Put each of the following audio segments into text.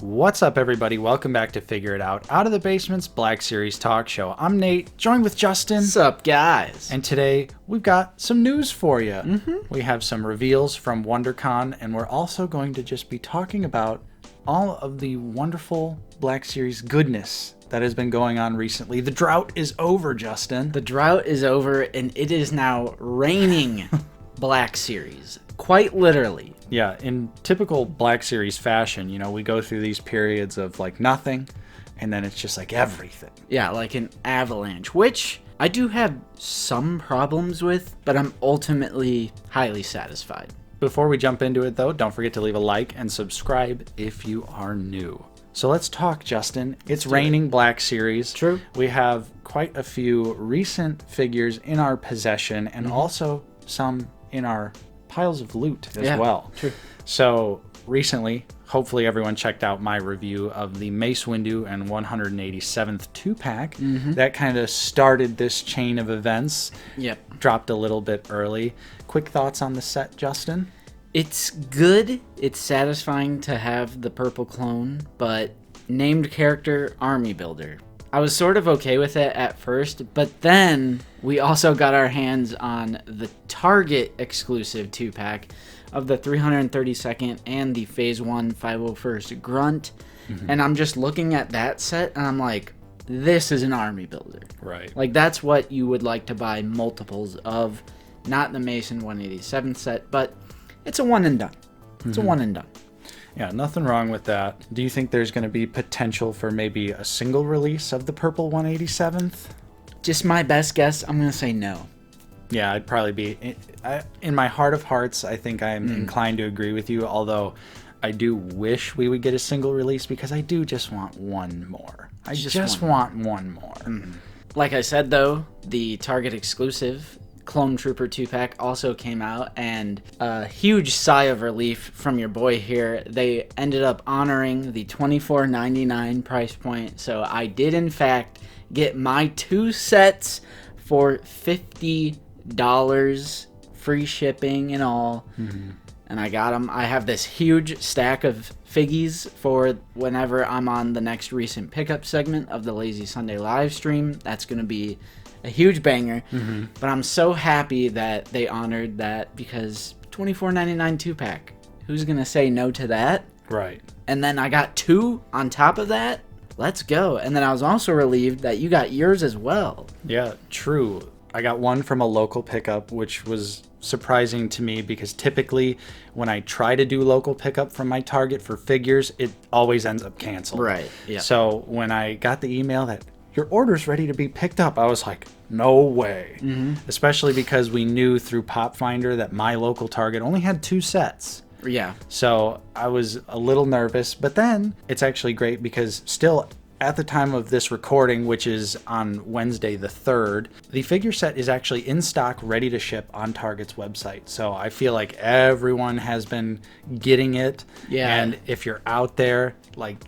What's up, everybody? Welcome back to Figure It Out of the Basement's Black Series Talk Show. I'm Nate, joined with Justin. What's up, guys? And today, we've got some news for you. We have some reveals from WonderCon, and we're also going to just be talking about all of the wonderful Black Series goodness that has been going on recently. The drought is over, Justin. The drought is over, and it is now raining Black Series. Quite literally. Yeah, in typical Black Series fashion, we go through these periods of like nothing, and then it's just like everything. Yeah, like an avalanche, which I do have some problems with, but I'm ultimately highly satisfied. Before we jump into it, though, don't forget to leave a like and subscribe if you are new. So let's talk, Justin. It's raining Black Series. True. We have quite a few recent figures in our possession, and also some in our piles of loot as well. True. So recently, hopefully everyone checked out my review of the Mace Windu and 187th 2-pack. That kind of started this chain of events. Yep. Dropped a little bit early. Quick thoughts on the set, Justin? It's good. It's satisfying to have the purple clone, but named character Army Builder. I was sort of okay with it at first, but then we also got our hands on the Target exclusive 2-pack of the 332nd and the Phase 1 501st Grunt. And I'm just looking at that set and I'm like, this is an Army Builder. Right. Like, that's what you would like to buy multiples of. Not the Mason 187 set, but it's a one and done. It's a one and done. Yeah, nothing wrong with that. Do you think there's going to be potential for maybe a single release of the purple 187th? Just my best guess, I'm going to say no. Yeah, I'd probably be... In my heart of hearts, I think I'm inclined to agree with you, although I do wish we would get a single release because I do just want one more. I just want one more. Like I said, though, the Target exclusive Clone Trooper 2-pack also came out, and a huge sigh of relief from your boy here. They ended up honoring the $24.99 price point, so I did in fact get my 2 sets for $50, free shipping and all. And I got them. I have this huge stack of figgies for whenever I'm on the next recent pickup segment of the Lazy Sunday live stream. That's going to be a huge banger, but I'm so happy that they honored that because $24.99 2-pack. Who's gonna say no to that? Right. And then I got 2 on top of that. Let's go. And then I was also relieved that you got yours as well. Yeah, true. I got one from a local pickup, which was surprising to me because typically when I try to do local pickup from my Target for figures, it always ends up canceled. Right. Yeah. So when I got the email that your order's ready to be picked up, I was like, no way. Especially because we knew through Pop Finder that my local Target only had 2 sets. Yeah. So I was a little nervous, but then it's actually great because still at the time of this recording, which is on Wednesday the 3rd, the figure set is actually in stock, ready to ship on Target's website. So I feel like everyone has been getting it. Yeah. And if you're out there, like,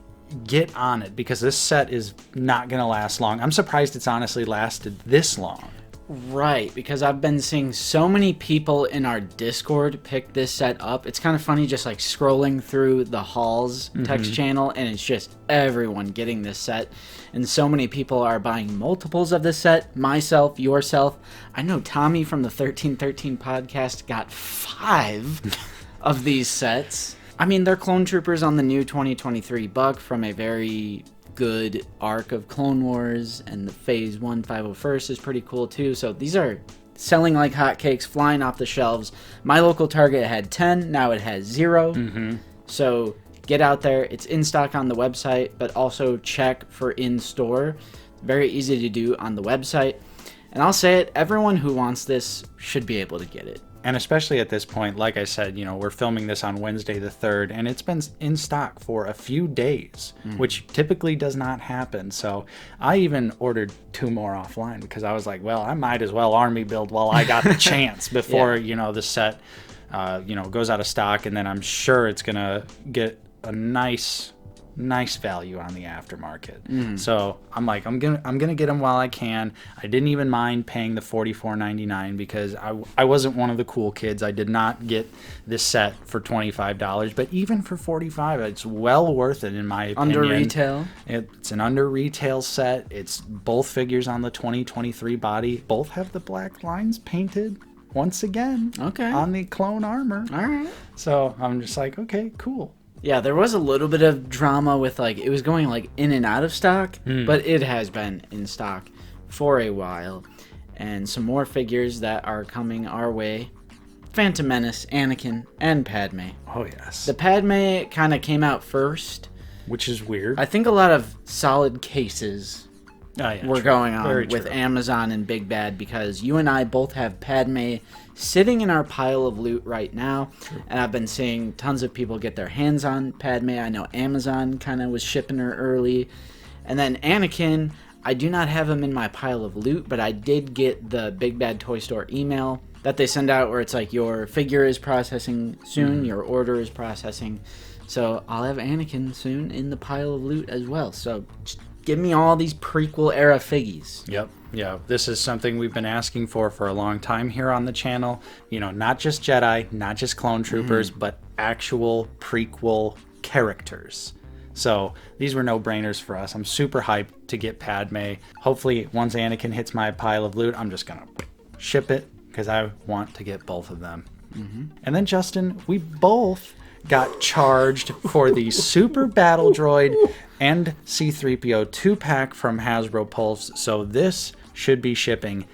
get on it because this set is not going to last long. I'm surprised it's honestly lasted this long. Right, because I've been seeing so many people in our Discord pick this set up. It's kind of funny just like scrolling through the Halls text channel, and it's just everyone getting this set. And so many people are buying multiples of this set. Myself, yourself. I know Tommy from the 1313 podcast got 5 of these sets. I mean, they're clone troopers on the new 2023 buck from a very good arc of Clone Wars, and the Phase 1 501st is pretty cool too. So these are selling like hotcakes, flying off the shelves. My local Target had 10, now it has 0. So get out there. It's in stock on the website, but also check for in-store. Very easy to do on the website. And I'll say it, everyone who wants this should be able to get it. And especially at this point, like I said, we're filming this on Wednesday the 3rd, and it's been in stock for a few days, which typically does not happen. So I even ordered 2 more offline because I was like, well, I might as well Army build while I got the chance before, the set, goes out of stock. And then I'm sure it's going to get a nice nice value on the aftermarket. So I'm like, I'm gonna get them while I can. I didn't even mind paying the $44.99 because I wasn't one of the cool kids. I did not get this set for $25, but even for $45, it's well worth it in my opinion. Under retail. It's an under retail set. It's both figures on the 2023 body. Both have the black lines painted once again. Okay. On the clone armor. All right. So I'm just like, okay, cool. Yeah, there was a little bit of drama with like it was going like in and out of stock, but it has been in stock for a while. And some more figures that are coming our way. Phantom Menace, Anakin, and Padme. Oh yes. The Padme kind of came out first, which is weird. I think a lot of solid cases were going on Very with true. Amazon and Big Bad because you and I both have Padme sitting in our pile of loot right now, and I've been seeing tons of people get their hands on Padme. I know Amazon kind of was shipping her early, and then Anakin, I do not have him in my pile of loot, but I did get the Big Bad Toy Store email that they send out where it's like your figure is processing soon, your order is processing, so I'll have Anakin soon in the pile of loot as well. So just give me all these prequel era figgies. Yep. Yeah, this is something we've been asking for a long time here on the channel. You know, not just Jedi, not just clone troopers, but actual prequel characters. So these were no-brainers for us. I'm super hyped to get Padme. Hopefully, once Anakin hits my pile of loot, I'm just going to ship it because I want to get both of them. And then, Justin, we both got charged for the Super Battle Droid and C-3PO 2-pack from Hasbro Pulse. So this should be shipping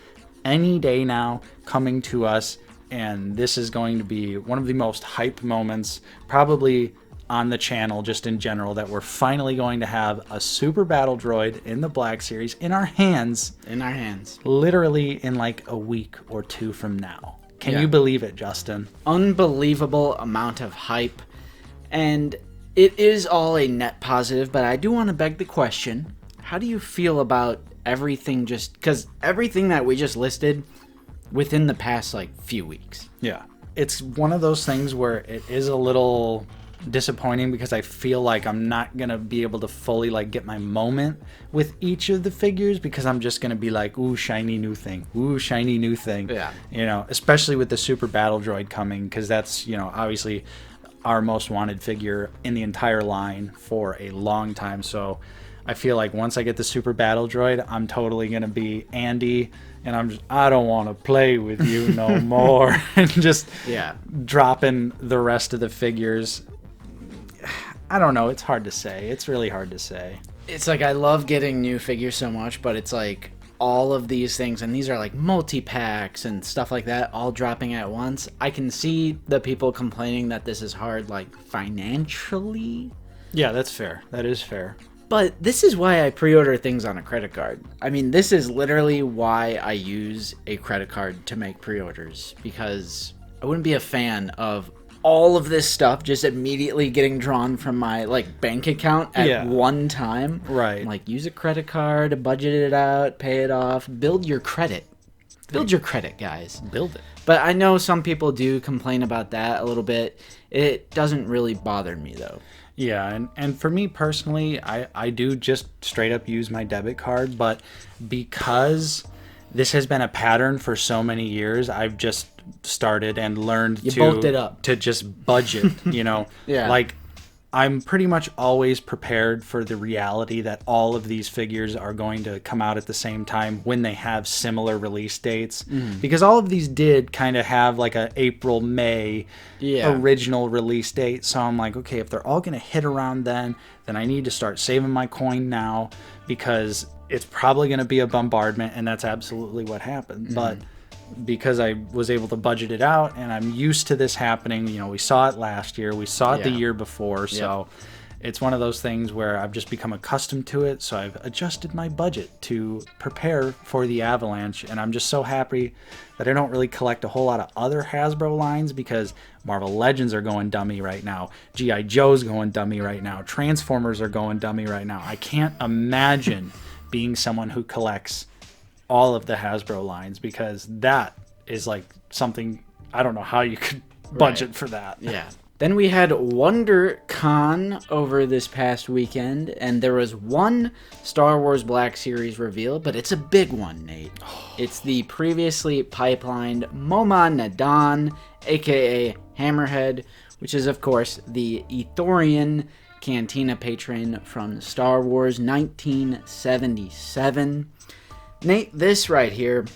any day now, coming to us, and this is going to be one of the most hype moments probably on the channel just in general, that we're finally going to have a Super Battle Droid in the Black Series in our hands literally in like a week or two from now. Can you believe it, Justin? Unbelievable amount of hype, and it is all a net positive, but I do want to beg the question, how do you feel about everything, just because everything that we just listed within the past like few weeks? Yeah, it's one of those things where it is a little disappointing because I feel like I'm not gonna be able to fully like get my moment with each of the figures because I'm just gonna be like, ooh, shiny new thing, ooh, shiny new thing. Yeah, you know, especially with the Super Battle Droid coming, because that's, you know, obviously our most wanted figure in the entire line for a long time. So I feel like once I get the Super Battle Droid, I'm totally gonna be Andy, and I don't want to play with you no more, and just dropping the rest of the figures. I don't know. It's hard to say. It's really hard to say. It's like I love getting new figures so much, but it's like all of these things, and these are like multi-packs and stuff like that, all dropping at once. I can see the people complaining that this is hard, like financially. Yeah, that's fair. That is fair. But this is why I pre-order things on a credit card. I mean, this is literally why I use a credit card to make pre-orders, because I wouldn't be a fan of all of this stuff just immediately getting drawn from my like bank account at one time. Right. Like, use a credit card, budget it out, pay it off, build your credit. Build your credit, guys. Build it. But I know some people do complain about that a little bit. It doesn't really bother me though. Yeah, and for me personally, I do just straight up use my debit card, but because this has been a pattern for so many years, I've just started and learned to just budget, you know. Like, I'm pretty much always prepared for the reality that all of these figures are going to come out at the same time when they have similar release dates, because all of these did kind of have like a April, May original release date. So I'm like, okay, if they're all going to hit around then I need to start saving my coin now, because it's probably going to be a bombardment, and that's absolutely what happened. But because I was able to budget it out, and I'm used to this happening, you know, we saw it last year, we saw it the year before, so it's one of those things where I've just become accustomed to it, so I've adjusted my budget to prepare for the avalanche, and I'm just so happy that I don't really collect a whole lot of other Hasbro lines, because Marvel Legends are going dummy right now, G.I. Joe's going dummy right now, Transformers are going dummy right now. I can't imagine being someone who collects all of the Hasbro lines, because that is like something, I don't know how you could budget for that. Yeah. Then we had WonderCon over this past weekend, and there was one Star Wars Black Series reveal, but it's a big one, Nate. It's the previously pipelined Moma Nadan, aka Hammerhead, which is, of course, the Ithorian Cantina patron from Star Wars 1977. Nate, this right here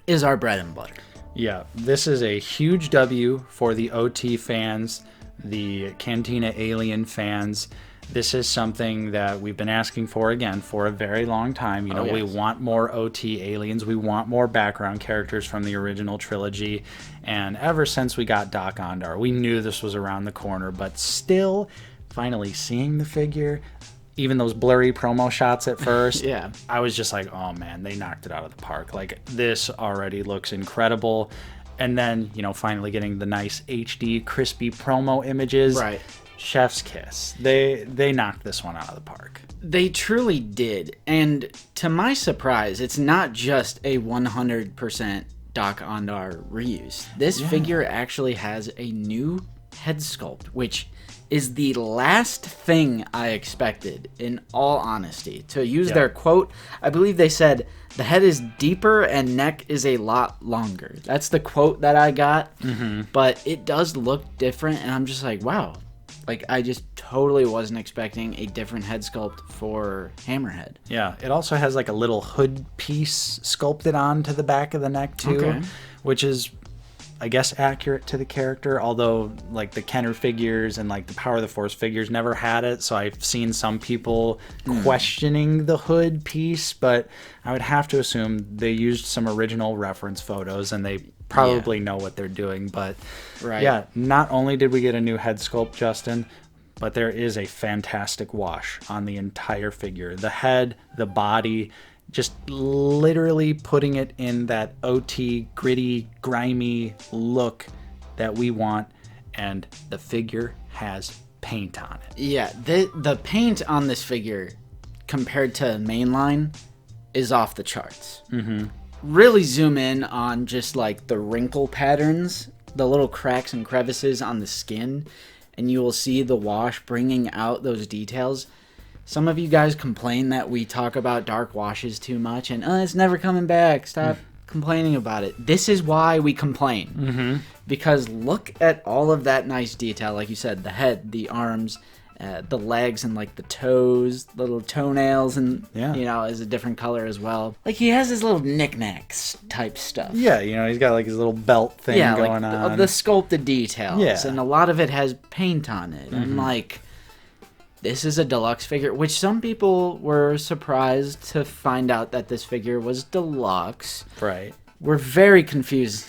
is our bread and butter. Yeah, this is a huge W for the OT fans, the Cantina Alien fans. This is something that we've been asking for, again, for a very long time. You know, we want more OT aliens. We want more background characters from the original trilogy. And ever since we got Doc Ondar, we knew this was around the corner. But still, finally seeing the figure, even those blurry promo shots at first, I was just like, oh man, they knocked it out of the park. Like, this already looks incredible. And then, you know, finally getting the nice HD crispy promo images. Right. Chef's kiss. They knocked this one out of the park. They truly did. And to my surprise, it's not just a 100% Doc Ondar reuse. This figure actually has a new head sculpt, which is the last thing I expected, in all honesty. To use their quote, I believe they said, "The head is deeper and neck is a lot longer." That's the quote that I got. But it does look different, and I'm just like, wow. Like, I just totally wasn't expecting a different head sculpt for Hammerhead. Yeah, it also has like a little hood piece sculpted onto the back of the neck too, which is, I guess, accurate to the character, although like the Kenner figures and like the Power of the Force figures never had it, so I've seen some people questioning the hood piece, but I would have to assume they used some original reference photos and they probably know what they're doing. But yeah, not only did we get a new head sculpt, Justin, but there is a fantastic wash on the entire figure. The head, the body, just literally putting it in that OT, gritty, grimy look that we want, and the figure has paint on it. Yeah, the paint on this figure, compared to mainline, is off the charts. Really zoom in on just like the wrinkle patterns, the little cracks and crevices on the skin, and you will see the wash bringing out those details. Some of you guys complain that we talk about dark washes too much, and it's never coming back. Stop complaining about it. This is why we complain. Because look at all of that nice detail. Like you said, the head, the arms, the legs, and like the toes, little toenails, and you know, is a different color as well. Like, he has his little knickknacks type stuff. Yeah, you know, he's got like his little belt thing going on. The sculpted details, and a lot of it has paint on it. And like, this is a deluxe figure, which some people were surprised to find out that this figure was deluxe. Right. We're very confused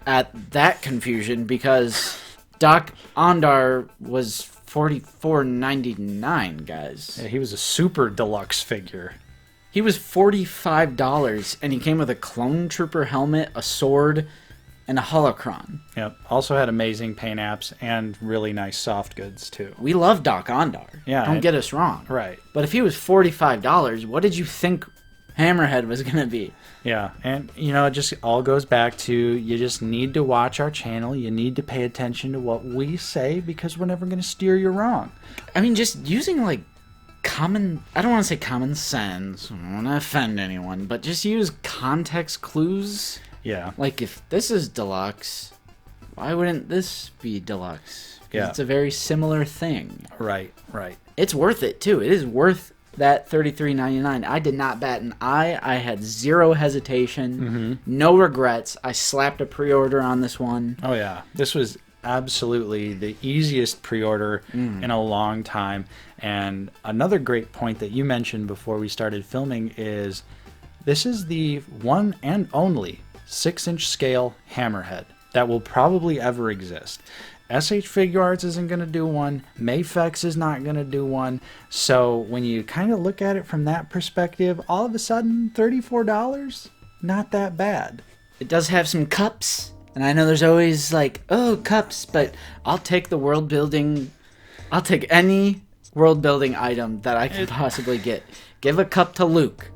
at that confusion, because Doc Ondar was $44.99, guys. Yeah, he was a super deluxe figure. He was $45, and he came with a clone trooper helmet, a sword, and a holocron. Yep. Also had amazing paint apps and really nice soft goods too. We love Doc Ondar. Yeah. Don't get us wrong. Right. But if he was $45, what did you think Hammerhead was going to be? Yeah. And, you know, it just all goes back to, you just need to watch our channel. You need to pay attention to what we say, because we're never going to steer you wrong. I mean, just using like I don't want to say common sense. I don't want to offend anyone, but just use context clues. Yeah. Like, if this is deluxe, why wouldn't this be deluxe? Because it's a very similar thing. Right, right. It's worth it, too. It is worth that $33.99. I did not bat an eye. I had zero hesitation, no regrets. I slapped a pre-order on this one. Oh, yeah. This was absolutely the easiest pre-order in a long time. And another great point that you mentioned before we started filming is, this is the one and only 6-inch scale Hammerhead that will probably ever exist. SH Figure Arts isn't going to do one. Mafex is not going to do one. So when you kind of look at it from that perspective, all of a sudden, $34? Not that bad. It does have some cups. And I know there's always like, oh, cups. But I'll take the world building. I'll take any world building item that I can possibly get. Give a cup to Luke.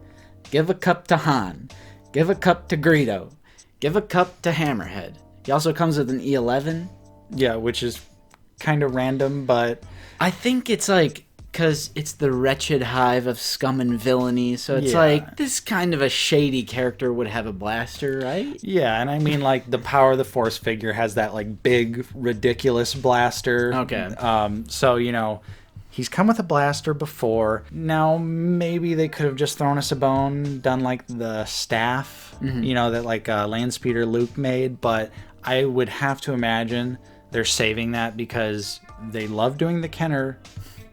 Give a cup to Han. Give a cup to Greedo. Give a cup to Hammerhead. He also comes with an E11. Yeah, which is kind of random, but I think it's like because it's the wretched hive of scum and villainy, so it's Yeah. like this kind of a shady character would have a blaster, right? yeah, and I mean like the Power of the Force figure has that like big ridiculous blaster. Okay. So you know, he's come with a blaster before. Now maybe they could have just thrown us a bone, done like the staff, you know, that like Landspeeder Luke made, but I would have to imagine they're saving that because they love doing the Kenner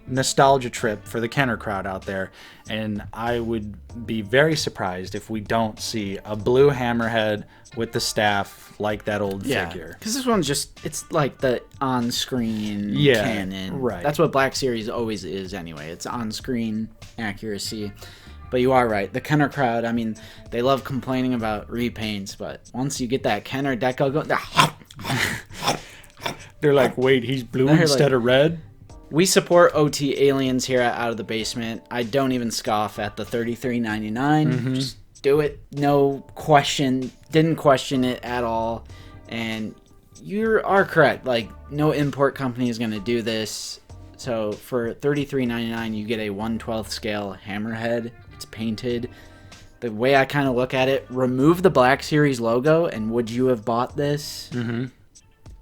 nostalgia trip for the Kenner crowd out there, and I would be very surprised if we don't see a blue Hammerhead with the staff like that old figure. Because this one's just, it's like the on-screen canon. Right. That's what Black Series always is anyway. It's on-screen accuracy. But you are right. The Kenner crowd, I mean, they love complaining about repaints, but once you get that Kenner deco going, They're like, wait, he's blue They're instead like- of red? we support OT Aliens here at Out of the Basement. I don't even scoff at the $33.99. Just do it. No question. Didn't question it at all. And you are correct. Like, no import company is going to do this. So for $33.99, you get a 1/12 scale Hammerhead. It's painted. The way I kind of look at it, remove the Black Series logo, and would you have bought this?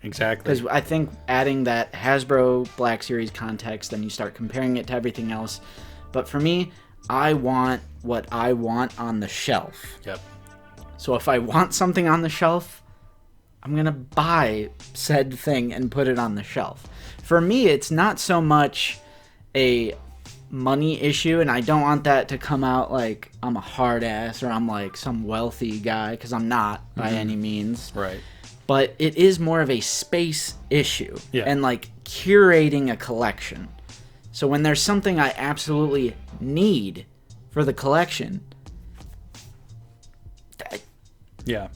Exactly. Because I think adding that Hasbro Black Series context, then you start comparing it to everything else. But for me, I want what I want on the shelf. Yep. So if I want something on the shelf, I'm going to buy said thing and put it on the shelf. For me, it's not so much a money issue, and I don't want that to come out like I'm a hard ass or I'm like some wealthy guy, because I'm not by any means. Right. But it is more of a space issue and like curating a collection. So when there's something I absolutely need for the collection, Yeah.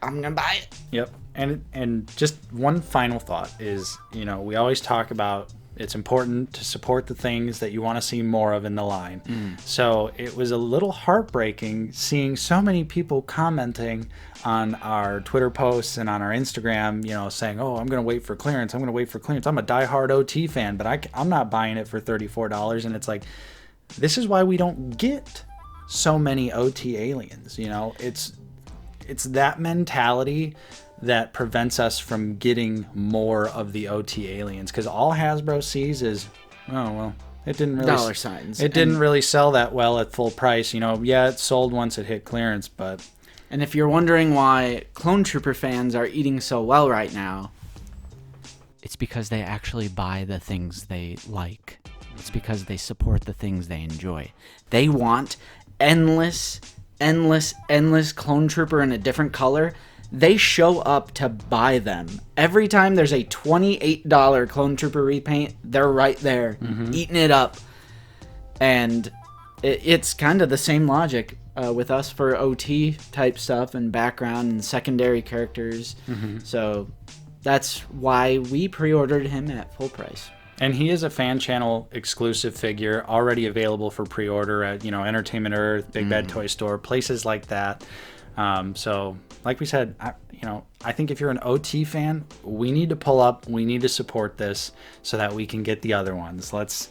I'm gonna buy it. Yep. And just one final thought is, you know, we always talk about it's important to support the things that you want to see more of in the line. So it was a little heartbreaking seeing so many people commenting on our Twitter posts and on our Instagram, you know, saying, oh, I'm going to wait for clearance. I'm going to wait for clearance. I'm a diehard OT fan, but I'm not buying it for $34. And it's like, this is why we don't get so many OT aliens. You know, it's that mentality that prevents us from getting more of the OT aliens, because all Hasbro sees is, oh well, it didn't really Dollar signs. It didn't really sell that well at full price. You know, yeah, it sold once it hit clearance, but And if you're wondering why Clone Trooper fans are eating so well right now, it's because they actually buy the things they like. It's because they support the things they enjoy. They want endless Clone Trooper in a different color. They show up to buy them. Every time there's a $28 Clone Trooper repaint, they're right there, eating it up. And it's kind of the same logic with us for OT type stuff and background and secondary characters. So that's why we pre-ordered him at full price. And he is a fan channel exclusive figure, already available for pre-order at, you know, Entertainment Earth, Big Bad Toy Store, places like that. So, like we said, I think if you're an OT fan, we need to pull up. We need to support this so that we can get the other ones. Let's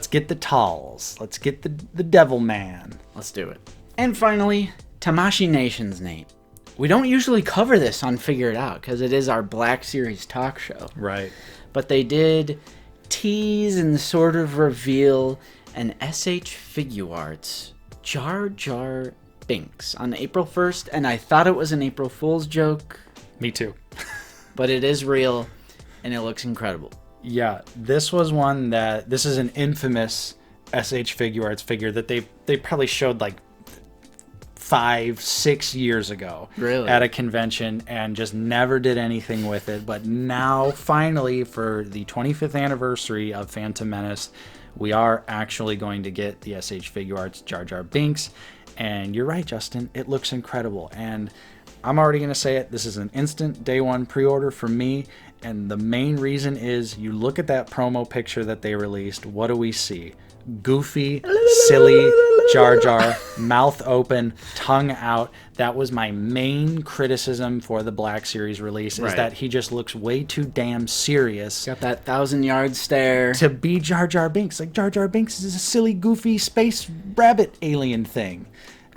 get the Talls. Let's get the Devil Man. Let's do it. And finally, Tamashii Nation's name. We don't usually cover this on Figure It Out because it is our Black Series talk show. Right. But they did tease and sort of reveal an SH Figuarts Jar Jar Binks on April 1st, and I thought it was an April Fool's joke. Me too. But it is real, and it looks incredible. Yeah, this was one that, this is an infamous SH Figuarts figure that they probably showed like 5-6 years ago at a convention and just never did anything with it. But now finally, for the 25th anniversary of Phantom Menace, we are actually going to get the SH Figuarts Jar Jar Binks. And you're right, Justin, it looks incredible. And I'm already going to say it, this is an instant day one pre-order for me. And the main reason is, you look at that promo picture that they released, what do we see? goofy, silly Jar Jar, mouth open, tongue out. That was my main criticism for the Black Series release, is that he just looks way too damn serious. Got that 1,000-yard stare. To be Jar Jar Binks. Like, Jar Jar Binks is a silly, goofy space rabbit alien thing.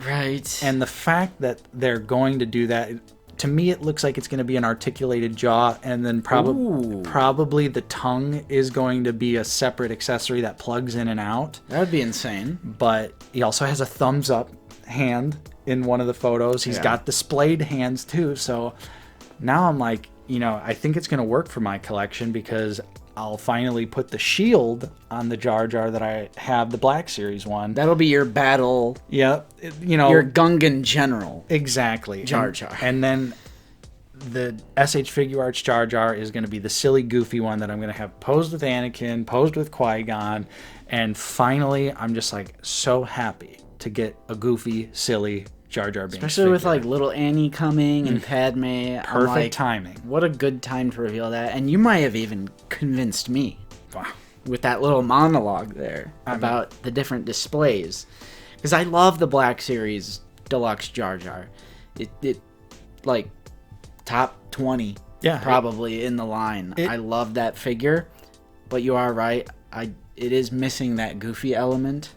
Right. And the fact that they're going to do that, to me, it looks like it's going to be an articulated jaw, and then probably the tongue is going to be a separate accessory that plugs in and out. That would be insane. But he also has a thumbs up hand in one of the photos. He's got displayed hands too. So now I'm like, I think it's going to work for my collection, because I'll finally put the shield on the Jar Jar that I have, the Black Series one. That'll be your battle. Yeah. Your Gungan general. Exactly. Jar Jar. And then the SH Figure Arts Jar Jar is going to be the silly, goofy one that I'm going to have posed with Anakin, posed with Qui-Gon. And finally, I'm just like so happy to get a goofy, silly Jar Jar Binks Especially with like little Annie coming and Padme. Perfect timing. What a good time to reveal that. And you might have even convinced me. Wow. With that little monologue there about the different displays. Because I love the Black Series Deluxe Jar Jar. It like top 20 probably in the line. I love that figure. But you are right. It is missing that goofy element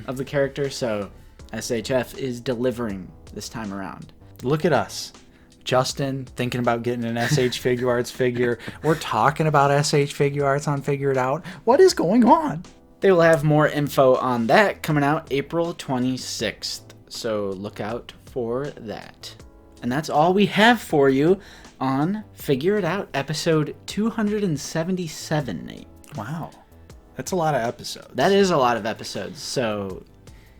of the character. So SHF is delivering this time around. Look at us. Justin thinking about getting an SH Figure Arts figure. We're talking about SH Figure Arts on Figure It Out. What is going on? They will have more info on that coming out April 26th. So look out for that. And that's all we have for you on Figure It Out episode 277, Nate. Wow. That's a lot of episodes. That is a lot of episodes. So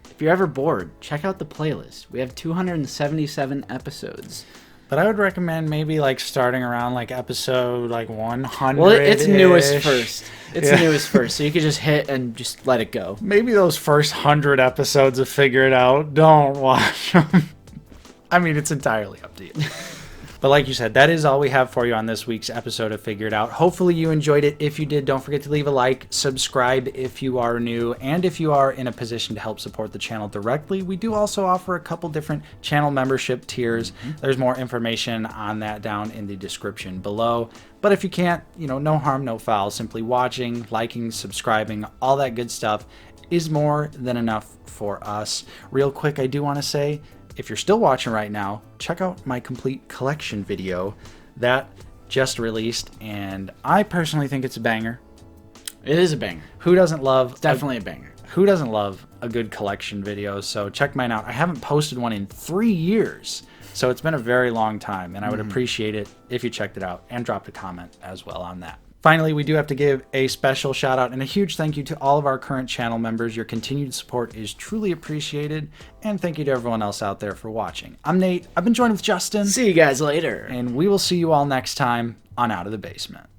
if you're ever bored, check out the playlist. We have 277 episodes. But I would recommend maybe like starting around like episode like 100. Well, it's newest first. It's newest first, so you could just hit and just let it go. Maybe those first 100 episodes of Figure It Out, don't watch them. I mean, it's entirely up to you. But like you said, that is all we have for you on this week's episode of Figure It Out. Hopefully you enjoyed it. If you did, don't forget to leave a like, subscribe if you are new, and if you are in a position to help support the channel directly, we do also offer a couple different channel membership tiers. There's more information on that down in the description below. But if you can't, no harm, no foul. Simply watching, liking, subscribing, all that good stuff is more than enough for us. Real quick, I do want to say, if you're still watching right now, check out my complete collection video that just released, and I personally think it's a banger. It is a banger. Who doesn't love... Definitely a banger. Who doesn't love a good collection video? So check mine out. I haven't posted one in 3 years, so it's been a very long time, and I would appreciate it if you checked it out and dropped a comment as well on that. Finally, we do have to give a special shout out and a huge thank you to all of our current channel members. Your continued support is truly appreciated, and thank you to everyone else out there for watching. I'm Nate. I've been joined with Justin. See you guys later. And we will see you all next time on Out of the Basement.